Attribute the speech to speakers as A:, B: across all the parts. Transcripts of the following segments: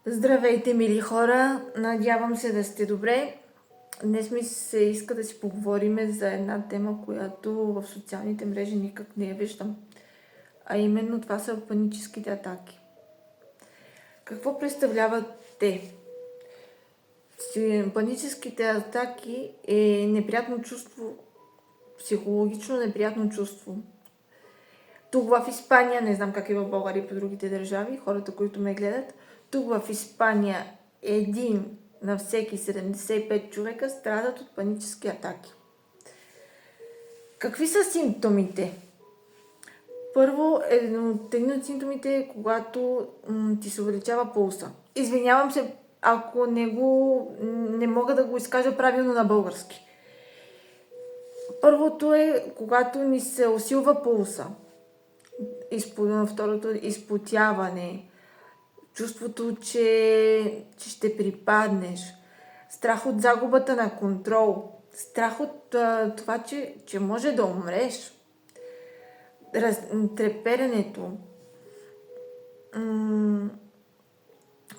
A: Здравейте, мили хора! Надявам се да сте добре. Днес ми се иска да си поговорим за една тема, която в социалните мрежи никак не я виждам. А именно това са паническите атаки. Какво представляват те? Паническите атаки е неприятно чувство, психологично неприятно чувство. Тук в Испания, не знам как е в България и по другите държави, хората, които ме гледат, тук в Испания един на всеки 75 човека страдат от панически атаки. Какви са симптомите? Първо, един от симптомите е когато ти се увеличава пулса. Извинявам се, ако не мога да го изкажа правилно на български. Първото е когато ни се усилва пулса. Второто е изпотяване, чувството, че ще припаднеш, страх от загубата на контрол, страх от това, че може да умреш, треперенето,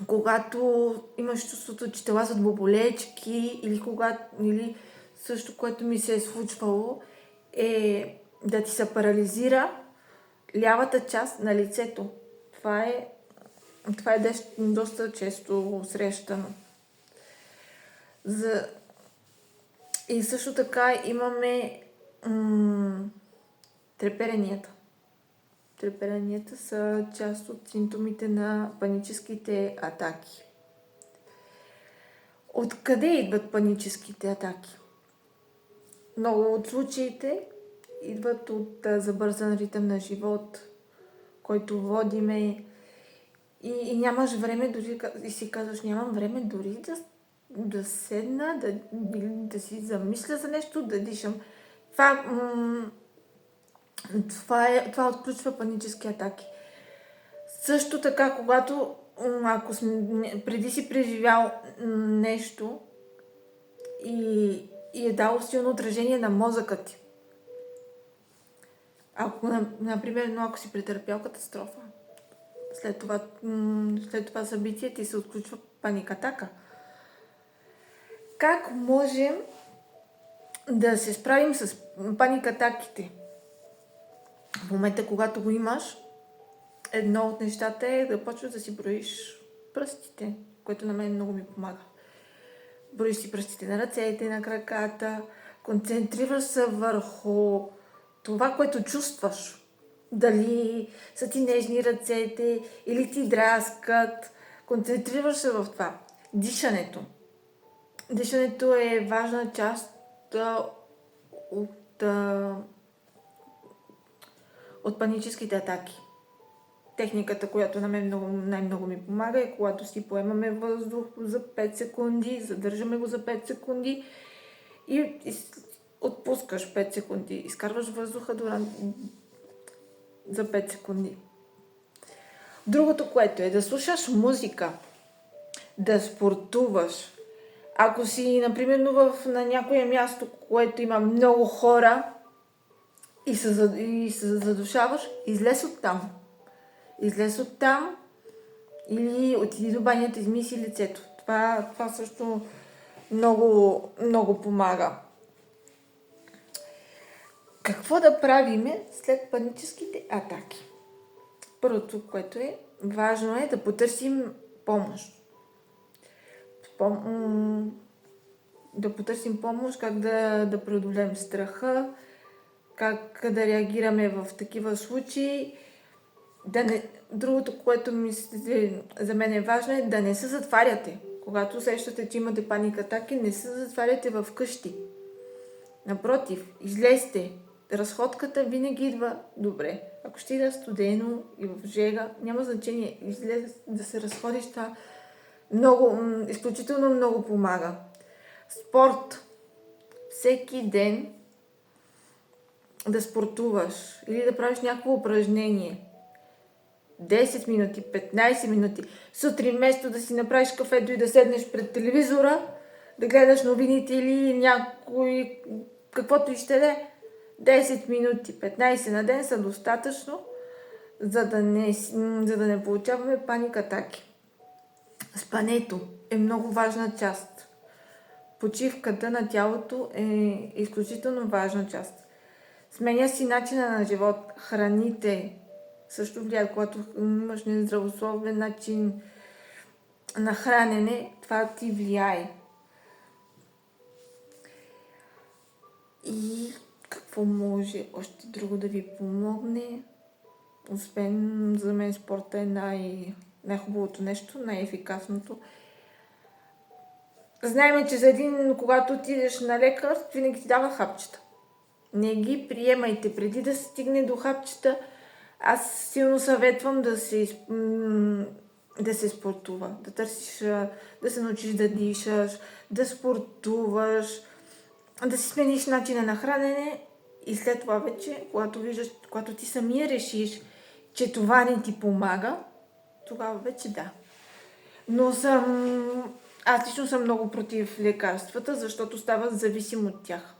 A: когато имаш чувството, че те лазват боболечки или също, което ми се е случвало, е да ти се парализира лявата част на лицето. Това е доста често срещано. И също така имаме треперенията. Треперенията са част от симптомите на паническите атаки. Откъде идват паническите атаки? Много от случаите идват от забързан ритъм на живот, който водиме, и нямаш време дори, и си казваш, нямам време дори да седна, да си замисля за нещо, да дишам. Това отключва панически атаки. Също така, когато ако преди си преживял нещо и е дало силно отражение на мозъка ти. Например, ако си претърпял катастрофа, след това събитие ти се отключва паникатака. Как можем да се справим с паникатаките? В момента, когато го имаш, едно от нещата е да почваш да си броиш пръстите, което на мен много ми помага. Броиш си пръстите на ръцете, на краката, концентрираш се върху това, което чувстваш. Дали са ти нежни ръцете или ти драскат. Концентрираш се в това. Дишането. Дишането е важна част от паническите атаки. Техниката, която на мен най-много ми помага, е когато си поемаме въздух за 5 секунди, задържаме го за 5 секунди и отпускаш 5 секунди. Изкарваш въздуха за 5 секунди. Другото, което е да слушаш музика, да спортуваш. Ако си, например, на някое място, което има много хора и се задушаваш, излез от там или отиди до банята, измий си лицето. Това също много, много помага. Какво да правиме след паническите атаки? Първото, което е важно, е да потърсим помощ. Да потърсим помощ, как да преодолеем страха, как да реагираме в такива случаи. Другото, което за мен е важно, е да не се затваряте. Когато усещате, че имате паникатаки, не се затваряте в къщи. Напротив, излезте. Разходката винаги идва добре. Ако ще ида студено и в жега, няма значение. Излез да се разходиш, това изключително много помага. Спорт. Всеки ден да спортуваш или да правиш някакво упражнение. 10 минути, 15 минути. Сутрин вместо да си направиш кафето и да седнеш пред телевизора, да гледаш новините или някой, каквото и ще да е, 10 минути, 15 на ден са достатъчно, за да не получаваме паникатаки. Спането е много важна част. Почивката на тялото е изключително важна част. Сменя си начина на живот. Храните също влияят. Когато имаш нездравословен начин на хранене, това ти влияе. И какво може още друго да ви помогне? Освен за мен спорта е най-хубавото нещо, най-ефикасното. Знаем, че когато отидеш на лекар, винаги ти дава хапчета. Не ги приемайте. Преди да се стигне до хапчета, аз силно съветвам да се спортува, да търсиш, да се научиш да дишаш, да спортуваш, да си смениш начина на хранене и след това вече, когато ти самия решиш, че това не ти помага, тогава вече да. Но аз лично съм много против лекарствата, защото ставах зависим от тях.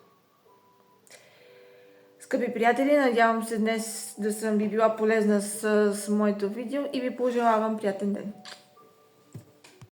A: Скъпи приятели, надявам се днес да съм ви била полезна с моето видео и ви пожелавам приятен ден.